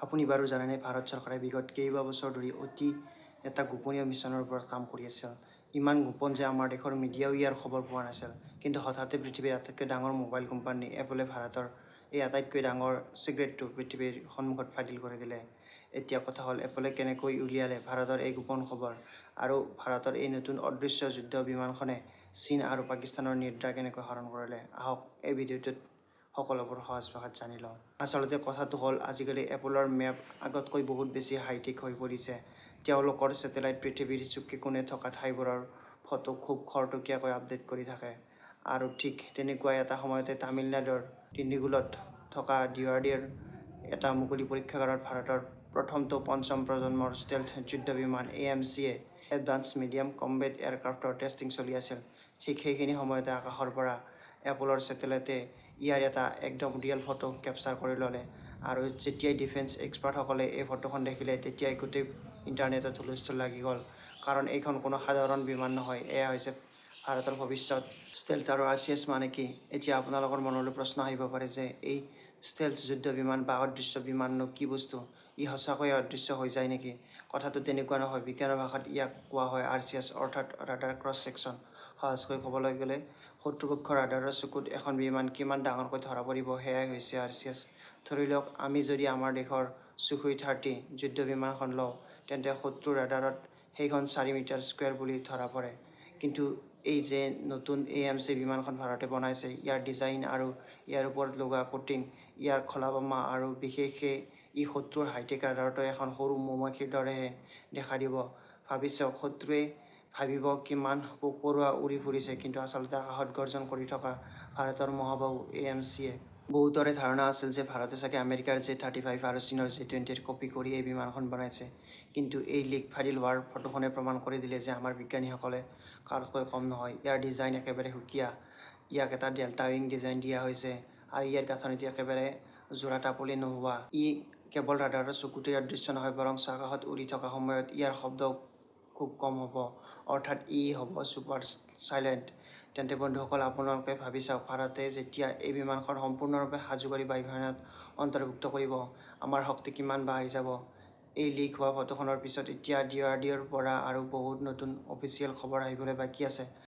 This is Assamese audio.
আপুনি বাৰু জানেনে ভাৰত চৰকাৰে বিগত কেইবাবছৰ ধৰি অতি এটা গোপনীয় মিছনৰ ওপৰত কাম কৰি আছিল। ইমান গোপন যে আমাৰ দেশৰ মিডিয়াও ইয়াৰ খবৰ পোৱা নাছিল। কিন্তু হঠাতে পৃথিৱীৰ আটাইতকৈ ডাঙৰ মোবাইল কোম্পানী এপলে ভাৰতৰ এই আটাইতকৈ ডাঙৰ চিক্ৰেটটো পৃথিৱীৰ সন্মুখত ফাদিল কৰি দিলে। এতিয়া কথা হ'ল এপলে কেনেকৈ উলিয়ালে ভাৰতৰ এই গোপন খবৰ আৰু ভাৰতৰ এই নতুন অদৃশ্য যুদ্ধ বিমানখনে চীন আৰু পাকিস্তানৰ নিদ্ৰা কেনেকৈ হৰণ কৰিলে। আহক এই ভিডিঅ'টোত সকলোবোৰ সহজ ভাষাত জানি লওঁ। আচলতে কথাটো হ'ল আজিকালি এপলৰ মেপ আগতকৈ বহুত বেছি হাইটেক হৈ পৰিছে। তেওঁলোকৰ ছেটেলাইট পৃথিৱীৰ চুকে কোণে থকা ঠাইবোৰৰ ফটো খুব খৰতকীয়াকৈ আপডেট কৰি থাকে। আৰু ঠিক তেনেকুৱা এটা সময়তে তামিলনাডুৰ ডিণ্ডিগুলত থকা ডিআৰডিঅ'ৰ এটা মুকলি পৰীক্ষাগাৰত ভাৰতৰ প্ৰথমটো পঞ্চম প্ৰজন্মৰ ষ্টেলথ যুদ্ধ বিমান AMCA এডভান্সড মিডিয়াম কম্বেট এয়াৰক্ৰাফ্টৰ টেষ্টিং চলি আছিল। ঠিক সেইখিনি সময়তে আকাশৰ পৰা এপলৰ ছেটেলাইটে ইয়াৰ এটা একদম ৰিয়েল ফটো কেপচাৰ কৰি ল'লে। আৰু যেতিয়াই ডিফেন্স এক্সপাৰ্টসকলে এই ফটোখন দেখিলে তেতিয়াই গোটেই ইণ্টাৰনেটত হুলস্থুল লাগি গ'ল। কাৰণ এইখন কোনো সাধাৰণ বিমান নহয়, এয়া হৈছে ভাৰতৰ ভৱিষ্যত ষ্টেলথ আৰু RCS মানে কি? এতিয়া আপোনালোকৰ মনলৈ প্ৰশ্ন আহিব পাৰে যে এই ষ্টেলথ যুদ্ধ বিমান বা অদৃশ্য বিমাননো কি বস্তু? ই সঁচাকৈয়ে অদৃশ্য হৈ যায় নেকি? কথাটো তেনেকুৱা নহয়। বিজ্ঞানৰ ভাষাত ইয়াক কোৱা হয় RCS অৰ্থাৎ ৰাডাৰ ক্ৰছ ছেকচন। সহজকৈ ক'বলৈ গ'লে শত্ৰুপক্ষৰ ৰাডাৰৰ চকুত এখন বিমান কিমান ডাঙৰকৈ ধৰা পৰিব সেয়াই হৈছে RCS। ধৰি লওক আমি যদি আমাৰ দেশৰ Sukhoi 30 যুদ্ধ বিমানখন লওঁ, তেন্তে শত্ৰুৰ ৰাডাৰত সেইখন 4 মিটাৰ স্কুৱেৰ বুলি ধৰা পৰে। কিন্তু এই যে নতুন AMC বিমানখন ভাৰতে বনাইছে, ইয়াৰ ডিজাইন আৰু ইয়াৰ ওপৰত লগোৱা কোটিং, ইয়াৰ খলাবমা আৰু বিশেষে ই শত্ৰুৰ হাইটেক ৰাডাৰটো এখন সৰু মৌমাখিৰ দৰেহে দেখা দিব। ভাবি চাওক, শত্ৰুৱে ভাবিব কিমান পোক-পৰুৱা উৰি ফুৰিছে, কিন্তু আচলতে আকাশত গৰ্জন কৰি থকা ভাৰতৰ মহাবাহু AMCয়ে। বহুতৰে ধাৰণা আছিল যে ভাৰতে চাগে আমেৰিকাৰ J-35 আৰু চীনৰ J-20ৰ কপি কৰি এই বিমানখন বনাইছে। কিন্তু এই লিক ফাদিল হোৱাৰ ফটোখনে প্ৰমাণ কৰি দিলে যে আমাৰ বিজ্ঞানীসকলে কাৰোতকৈ কম নহয়। ইয়াৰ ডিজাইন একেবাৰে সুকীয়া। ইয়াক এটা ডেল্টা উইং ডিজাইন দিয়া হৈছে আৰু ইয়াৰ গাঁথনিটো একেবাৰে যোৰা টাপলি নোহোৱা। ই কেৱল ৰাডাৰৰ চকুতেই অদৃশ্য নহয়, বৰং আকাশত উৰি থকা সময়ত ইয়াৰ শব্দও খুব কম হ'ব। অৰ্থাৎ ই হ'ব ছুপাৰ চাইলেণ্ট। তেন্তে বন্ধুসকল, আপোনালোকে ভাবি চাওক, ভাৰতে যেতিয়া এই বিমানখন সম্পূৰ্ণৰূপে সাজু কৰি বায়ুসেনাত অন্তৰ্ভুক্ত কৰিব, আমাৰ শক্তি কিমান বাঢ়ি যাব। এই লিক হোৱা ফটোখনৰ পিছত এতিয়া DRDOৰ পৰা আৰু বহুত নতুন অফিচিয়েল খবৰ আহিবলৈ বাকী আছে।